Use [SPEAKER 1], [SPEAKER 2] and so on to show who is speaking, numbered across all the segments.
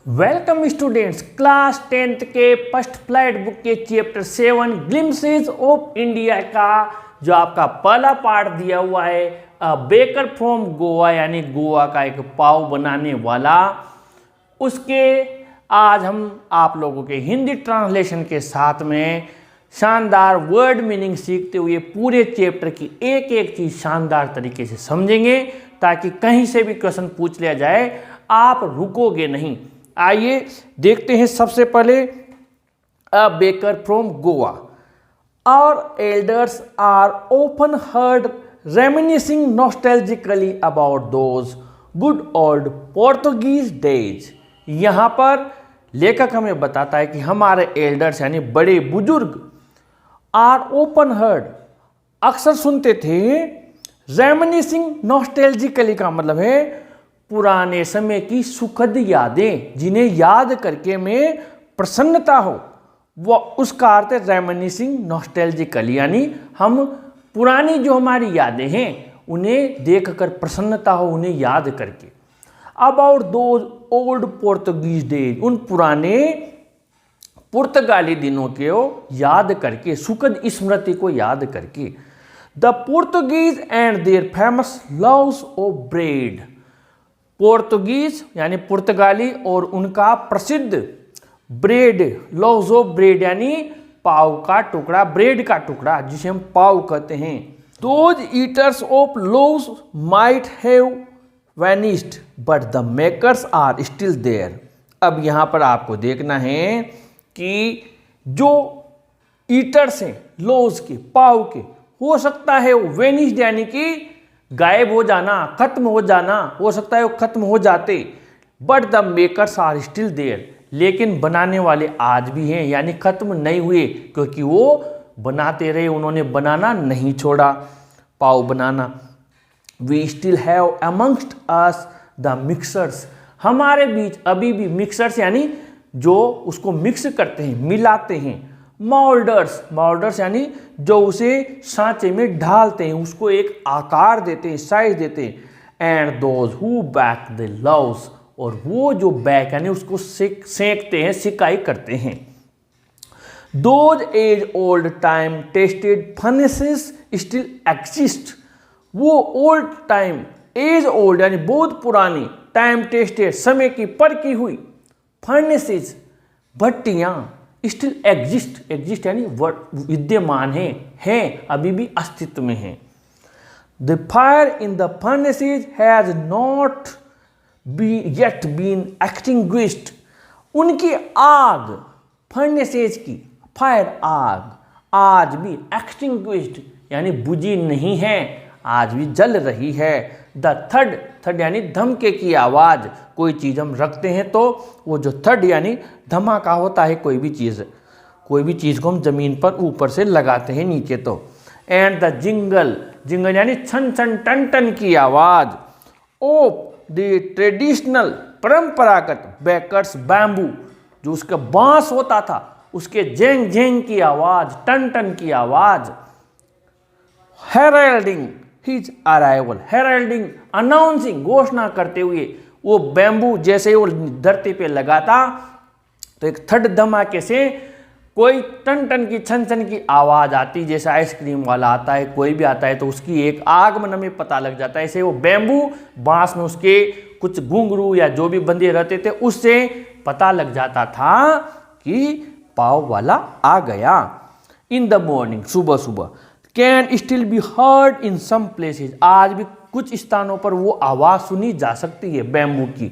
[SPEAKER 1] Welcome students, class 10th के first flight book के chapter 7 glimpses of India का जो आपका पहला पार्ट दिया हुआ है बेकर फ्रॉम गोवा, यानी गोवा का एक पाव बनाने वाला, उसके आज हम आप लोगों के हिंदी ट्रांसलेशन के साथ में शानदार वर्ड मीनिंग सीखते हुए पूरे चैप्टर की एक एक चीज़ शानदार तरीके से समझेंगे ताकि कहीं से भी क्वेश्चन पूछ लिया जाए आप रुकोगे नहीं। आइए देखते हैं सबसे पहले a baker from Goa. Our elders are often heard reminiscing nostalgically about those good old Portuguese days. यहाँ पर लेखक हमें बताता है कि हमारे एल्डर्स यानी बड़े बुजुर्ग आर ओपन हर्ड अक्सर सुनते थे, रेमिनिसिंग नॉस्टैल्जिकली का मतलब है पुराने समय की सुखद यादें जिन्हें याद करके में प्रसन्नता हो, वो उसका अर्थ है रेमिनिसिंग नॉस्टैल्जिकली, यानी हम पुरानी जो हमारी यादें हैं उन्हें देखकर प्रसन्नता हो, उन्हें याद करके। About those old Portuguese days, उन पुराने पुर्तगाली दिनों को याद करके, सुखद स्मृति को याद करके। The Portuguese and their famous loaves of bread, Portuguese यानी पुर्तगाली और उनका प्रसिद्ध ब्रेड, लव्स ऑफ ब्रेड यानी पाव का टुकड़ा, ब्रेड का टुकड़ा जिसे हम पाव कहते हैं। Those eaters of loaves might have vanished but the makers are still there. अब यहाँ पर आपको देखना है कि जो ईटर्स हैं लोव्स के, पाव के, हो सकता है वो वेनिस्ड यानी कि गायब हो जाना, खत्म हो जाना, हो सकता है वो खत्म हो जाते, but the makers are still there, लेकिन बनाने वाले आज भी हैं, यानी खत्म नहीं हुए क्योंकि वो बनाते रहे, उन्होंने बनाना नहीं छोड़ा, पाव बनाना। We still have amongst us the mixers, हमारे बीच अभी भी मिक्सर्स यानी जो उसको मिक्स करते हैं, मिलाते हैं। मोल्डर्स, मोल्डर्स यानी जो उसे सांचे में ढालते हैं, उसको एक आकार देते हैं, साइज देते हैं। And those who back the loves, और वो जो बैक यानी उसको सेंकते हैं, सिकाई करते हैं। Those age old time tested furnaces still exist, वो ओल्ड टाइम, एज ओल्ड यानी बहुत पुरानी, टाइम टेस्टेड समय की परखी हुई, फर्नेसेस भट्टियां, स्टिल एग्जिस्ट, एग्जिस्ट यानी विद्यमान है अभी भी अस्तित्व में है। The fire in the furnaces has not yet been extinguished, उनकी आग, फर्नेसेस की फायर आग आज भी एक्सटिंग्विश्ड यानी बुझी नहीं है, आज भी जल रही है। द थर्ड, थर्ड यानी धमके की आवाज़, कोई चीज़ हम रखते हैं तो वो जो थर्ड यानी धमाका होता है, कोई भी चीज़ को हम ज़मीन पर ऊपर से लगाते हैं नीचे तो। एंड द जिंगल, जिंगल यानी छन छन टन टन की आवाज़ ऑफ द ट्रेडिशनल, परंपरागत बेकर्स बैम्बू, जो उसका बांस होता था उसके जेंग जेंग की आवाज़, टन टन की आवाज़। Heralding his arrival, heralding announcing, घोषणा करते हुए, वो बैम्बू जैसे वो धरती पे लगाता तो एक थर्ड धमाके से कोई टन टन की, छन छन की आवाज़ आती, जैसे आइसक्रीम वाला आता है, कोई भी आता है तो उसकी एक आगमन हमें पता लग जाता है। ऐसे वो बैम्बू बांस में उसके कुछ घुंघरू या जो भी बंधे रहते थे उससे पता लग जाता था कि पाव वाला आ गया। इन द मॉर्निंग, सुबह सुबह। Can still be heard in some places, आज भी कुछ स्थानों पर वो आवाज़ सुनी जा सकती है बैम्बू की।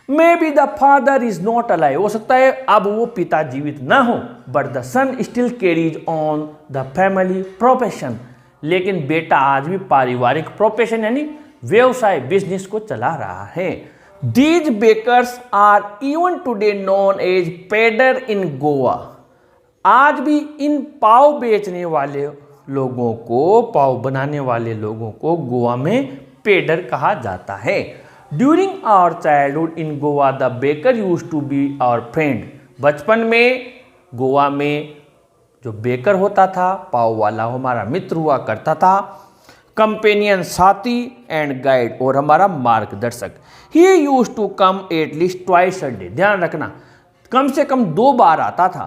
[SPEAKER 1] May be the father is not alive, हो सकता है अब वो पिता जीवित ना हो, but the son still carries on the family profession, लेकिन बेटा आज भी पारिवारिक प्रोफेशन यानी व्यवसाय, बिजनेस को चला रहा है। These bakers are even today known as poder in Goa, आज भी इन पाव बेचने वाले लोगों को, पाव बनाने वाले लोगों को गोवा में पेडर कहा जाता है। During our childhood in Goa the baker used to be our friend, बचपन में गोवा में जो बेकर होता था, पाव वाला, हमारा मित्र हुआ करता था। कंपेनियन साथी एंड गाइड, और हमारा मार्गदर्शक। He used to come at least twice a day, ध्यान रखना कम से कम 2 बार आता था।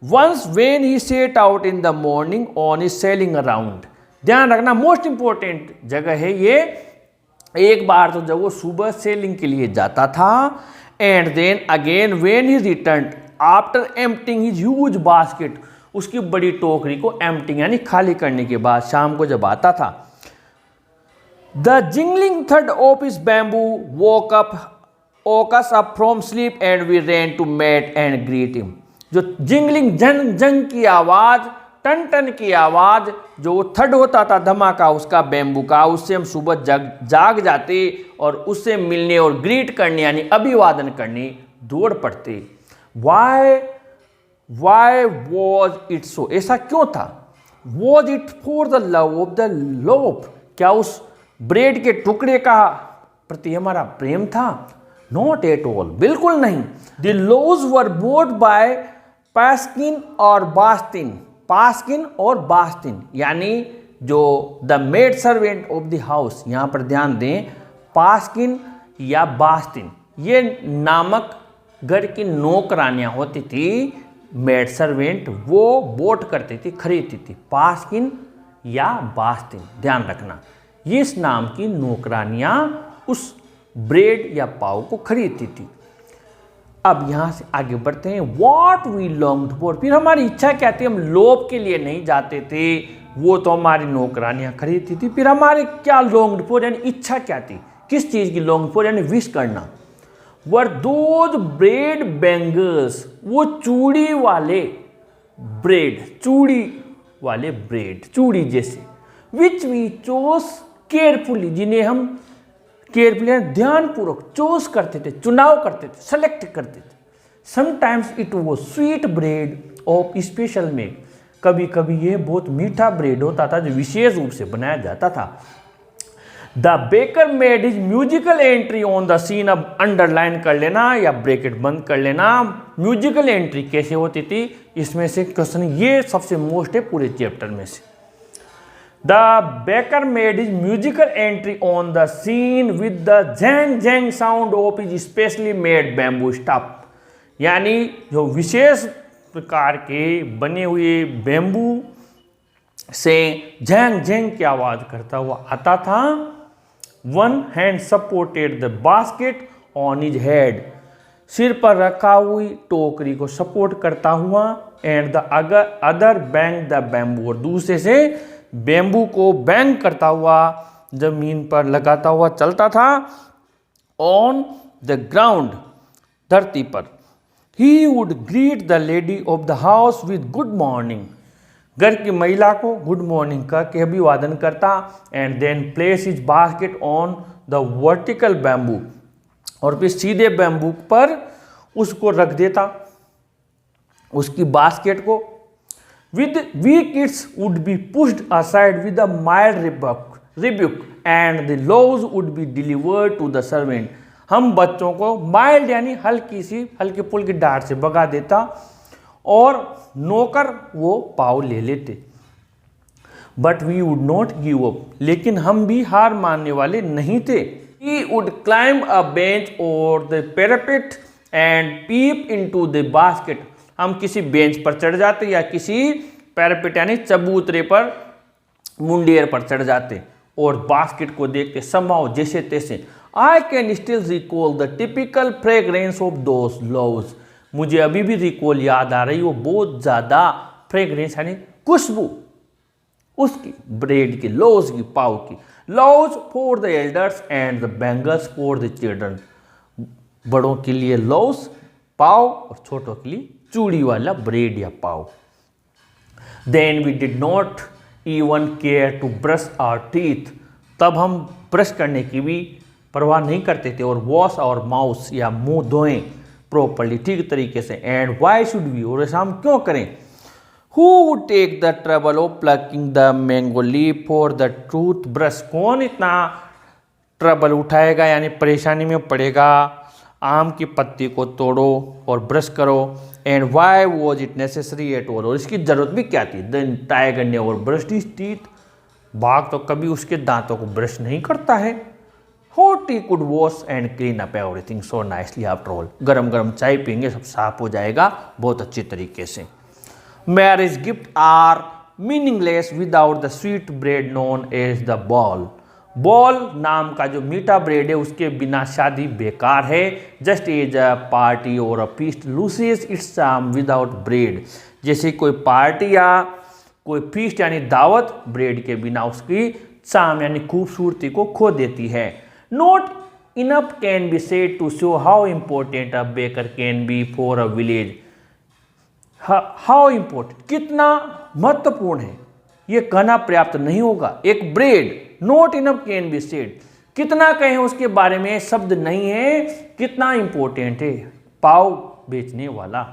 [SPEAKER 1] Once when he set out in the morning on his selling around, ध्यान रखना मोस्ट इंपॉर्टेंट जगह है ये। एक बार तो जब वो सुबह सेलिंग के लिए जाता था, and then again when he return after emptying his huge basket, उसकी बड़ी टोकरी को एम्प्टिंग यानी खाली करने के बाद शाम को जब आता था। The jingling third of his bamboo woke us up from sleep and we ran to meet and greet him। जो जिंगलिंग जंग जंग की आवाज, टन टन की आवाज, जो थर्ड होता था धमाका उसका बैम्बू का, उससे हम सुबह जाग जाते और उससे मिलने और ग्रीट करने यानी अभिवादन करने दौड़ पड़ते। वाई वॉज इट सो, ऐसा क्यों था? Was it for the love of the loaf, क्या उस ब्रेड के टुकड़े का प्रति हमारा प्रेम था? नॉट एट ऑल, बिल्कुल नहीं। The loaves were bought by पास्किन और बास्तिन, पास्किन और बास्तिन यानी जो the maid servant of the house, यहां पर ध्यान दें पास्किन या बास्तिन ये नामक घर की नौकरानियां होती थी, मेड सर्वेंट, वो बोट करती थी, खरीदती थी, पास्किन या बास्तिन, ध्यान रखना ये इस नाम की नौकरानियां उस ब्रेड या पाव को खरीदती थी। अब यहां से आगे बढ़ते हैं। वॉट वी लॉन्ग्ड फॉर, फिर हमारी इच्छा क्या थी? हम लोभ के लिए नहीं जाते थे, वो तो हमारी नौकरानियां खरीदती थी। फिर हमारे क्या लॉन्ग्ड फॉर यानी इच्छा क्या थी? किस चीज की लॉन्ग फॉर यानी विश करना? वर दोज ब्रेड बैंगल्स, वो चूड़ी वाले ब्रेड, चूड़ी वाले ब्रेड, चूड़ी जैसे, विच वी चोज केयरफुली, जिन्हें हम केयरफुली ध्यानपूर्वक चूज करते थे, चुनाव करते थे, सेलेक्ट करते थे। समटाइम्स इट वो sweet bread of special make, कभी कभी ये बहुत मीठा ब्रेड होता था जो विशेष रूप से बनाया जाता था। The baker made his musical entry on the scene, अब अंडरलाइन कर लेना या ब्रैकेट बंद कर लेना। म्यूजिकल एंट्री कैसे होती थी, इसमें से क्वेश्चन ये सबसे मोस्ट है पूरे चैप्टर में से। The baker made his musical entry on the scene with the jang jang sound of his specially made bamboo stuff, यानी जो विशेष प्रकार के बने हुए बैम्बू से जैंग जैंग की आवाज करता हुआ आता था। One hand supported the basket on his head, सिर पर रखा हुई टोकरी को सपोर्ट करता हुआ, and the other bang the bamboo, और दूसरे से बैम्बू को बैंग करता हुआ जमीन पर लगाता हुआ चलता था। ऑन द ग्राउंड, धरती पर। He would greet the lady of the house with good morning, घर की महिला को गुड मॉर्निंग का के अभिवादन करता, and then place his basket on the vertical bamboo, और फिर सीधे बैम्बू पर उसको रख देता, उसकी बास्केट को। With weak kids would be pushed aside with a mild rebuke and the laws would be delivered to the servant। हम बच्चों को माइल्ड यानी हल्की सी हल्के फुल्की डांट से भगा देता और नौकर वो पाव ले लेते। But we would not give up, लेकिन हम भी हार मानने वाले नहीं थे। He would climb a bench or the parapet and peep into the basket। हम किसी बेंच पर चढ़ जाते या किसी पैरापेट यानी चबूतरे पर, मुंडेर पर चढ़ जाते और बास्केट को देखते समाओ जैसे तैसे। I can still recall the typical fragrance of those loves, मुझे अभी भी रिकॉल याद आ रही वो बहुत ज़्यादा फ्रेग्रेंस यानी खुशबू उसकी, ब्रेड की, लव्स की, पाव की। Loves for the elders and the bangles for the children, बड़ों के लिए लव्स पाव और छोटों के लिए चूड़ी वाला ब्रेड या pav. Then we did not even care to brush our teeth, तब हम ब्रश करने की भी परवाह नहीं करते थे, और वॉश आवर माउथ या मुंह धोएं प्रॉपरली, ठीक तरीके से। एंड वाई शुड वी, और ऐसा हम क्यों करें। Who would take the trouble of plucking the mango leaf for the tooth brush, कौन इतना ट्रबल उठाएगा यानी परेशानी में पड़ेगा, आम की पत्ती को तोड़ो और ब्रश करो। And why was it necessary at all, और इसकी जरूरत भी क्या थी। Then tiger never brushed his teeth, बाघ तो कभी उसके दांतों को ब्रश नहीं करता है। Hot T could wash and clean up everything so nicely after all. गरम गरम चाय पियेंगे, सब साफ हो जाएगा बहुत अच्छी तरीके से। Marriage gift are meaningless without the sweet bread known as the बॉल। बॉल नाम का जो मीठा ब्रेड है उसके बिना शादी बेकार है। जस्ट एज अ पार्टी और अ feast loses it's charm without bread. जैसे कोई पार्टी या कोई फीस्ट यानी दावत ब्रेड के बिना उसकी चार्म यानी खूबसूरती को खो देती है। Not enough can be said to show how important a baker can be for a village. How important, कितना महत्वपूर्ण है ये कहना पर्याप्त नहीं होगा। एक bread, not enough can be said, कितना कहें उसके बारे में शब्द नहीं है, कितना इंपॉर्टेंट है। पाव बेचने वाला।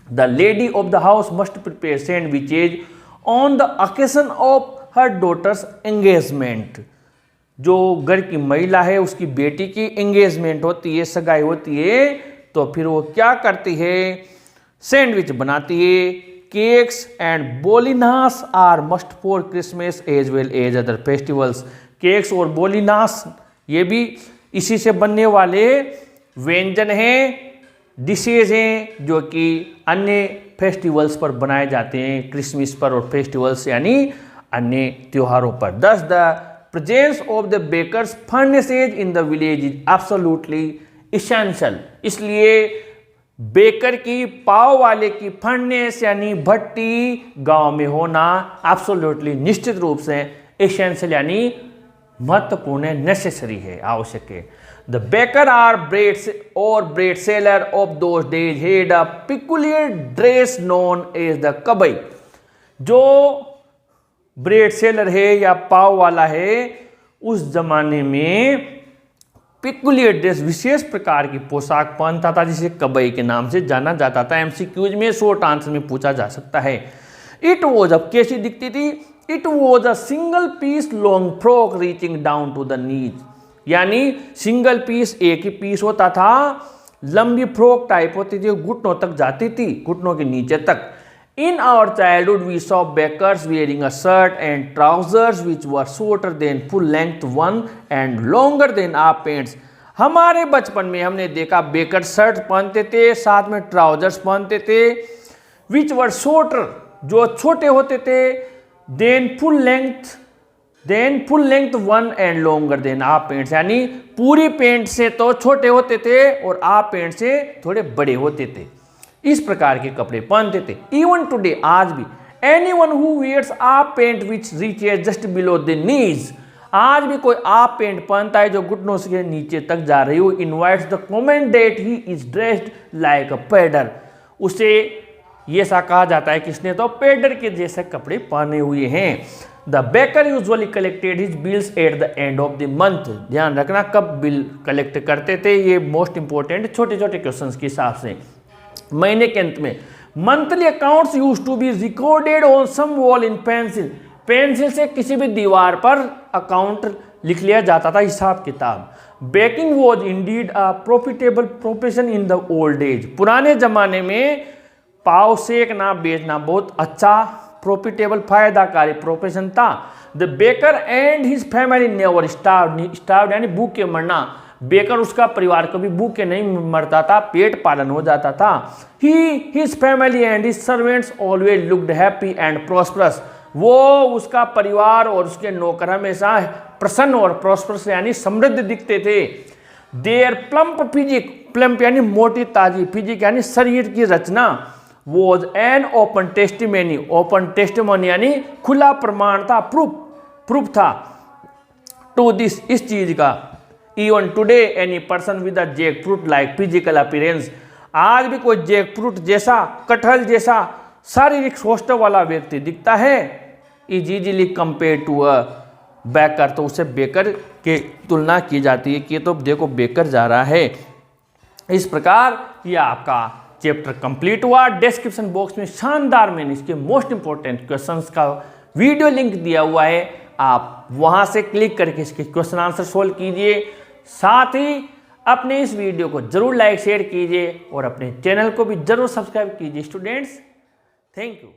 [SPEAKER 1] The lady of the house must prepare sandwiches on the occasion of her daughter's engagement. जो घर की महिला है उसकी बेटी की एंगेजमेंट होती है, सगाई होती है, तो फिर वो क्या करती है, सैंडविच बनाती है। केक्स एंड बोलिनास are must for Christmas as well as other festivals. Cakes और बोलिनास ये भी इसी से बनने वाले व्यंजन हैं, डिशेज हैं जो कि अन्य फेस्टिवल्स पर बनाए जाते हैं, क्रिसमस पर और फेस्टिवल्स यानी अन्य त्योहारों पर। Thus the presence of the bakers furnaces in the village is absolutely essential. इसलिए बेकर की, पाव वाले की फर्नेस यानी भट्टी गांव में होना एब्सोल्युटली निश्चित रूप से एसेंशियल यानी महत्वपूर्ण है, नेसेसरी है, आवश्यक है। The baker or bread seller of those days had a peculiar dress known as the कबई। जो ब्रेड सेलर है या पाव वाला है उस जमाने में पिकुलियर ड्रेस, विशेष प्रकार की पोशाक पहनता था जिसे कबई के नाम से जाना जाता था। एमसीक्यूज में शॉर्ट आंसर में पूछा जा सकता है। इट वॉज, अब कैसी दिखती थी, it was a single piece long frock reaching down to the knees. यानी सिंगल पीस, एक ही पीस होता था, लंबी फ्रॉक टाइप होती थी, घुटनों तक जाती थी, घुटनों के नीचे तक। In our childhood, we saw bakers wearing a shirt and trousers which were shorter than full length one and longer than our pants. हमारे बचपन में हमने देखा बेकर शर्ट पहनते थे, साथ में ट्राउजर्स पहनते थे, which were shorter, जो छोटे होते थे, then full length one and longer than our pants, यानी पूरी पेंट से तो छोटे होते थे और आप पेंट से थोड़े बड़े होते थे। इस प्रकार के कपड़े पहनते थे। इवन टुडे, आज भी, एनीवन हु वेयर्स आप pant which reaches just below the knees, आज भी कोई आप पेंट पहनता है जो घुटनों से नीचे तक जा रही हो, invites the comment that he is dressed like a पेडर। उसे ये सा कहा जाता है कि इसने तो पेडर के जैसे कपड़े पहने हुए हैं। The baker usually collected his bills at the end of the month. ध्यान रखना कब बिल कलेक्ट करते थे, ये मोस्ट इंपॉर्टेंट छोटे छोटे क्वेश्चन के हिसाब से। महीने के अंत में monthly accounts used to be recorded on some wall in pencil. Pencil से किसी भी दीवार पर अकाउंट लिख लिया जाता था, हिसाब किताब। Baking was indeed a profitable profession in the old age. पुराने जमाने में पाव सेकना बेचना बहुत अच्छा प्रॉफिटेबल फायदाकारी प्रोफेशन था। The baker and his family never starved यानी भूखे मरना। बेकर उसका परिवार कभी भूखे नहीं मरता था, पेट पालन हो जाता था। His family and his servants always looked happy and prosperous. वो, उसका परिवार और उसके नौकर हमेशा प्रसन्न और प्रॉस्परस यानी समृद्ध दिखते थे। देयर प्लम्प फिजिक, प्लम्प यानी मोटी ताजी, फिजिक यानी शरीर की रचना, was an open testimony, open testimony यानी खुला प्रमाण था, प्रूफ था टू दिस, इस चीज का। Even today any person with a jackfruit like physical appearance, आज भी कोई जैक फ्रूट जैसा, कटहल जैसा शारीरिक सौष्ठव वाला व्यक्ति दिखता है, is easily compare to a baker, तो उससे बेकर के तुलना की जाती है कि तो देखो बेकर जा रहा है। इस प्रकार यह आपका चैप्टर कंप्लीट हुआ। डिस्क्रिप्शन बॉक्स में शानदार मैंने इसके मोस्ट इंपॉर्टेंट क्वेश्चंस का वीडियो लिंक दिया हुआ है, आप वहां से क्लिक करके इसके क्वेश्चन आंसर सोल्व कीजिए। साथ ही अपने इस वीडियो को जरूर लाइक शेयर कीजिए और अपने चैनल को भी जरूर सब्सक्राइब कीजिए स्टूडेंट्स। Thank you.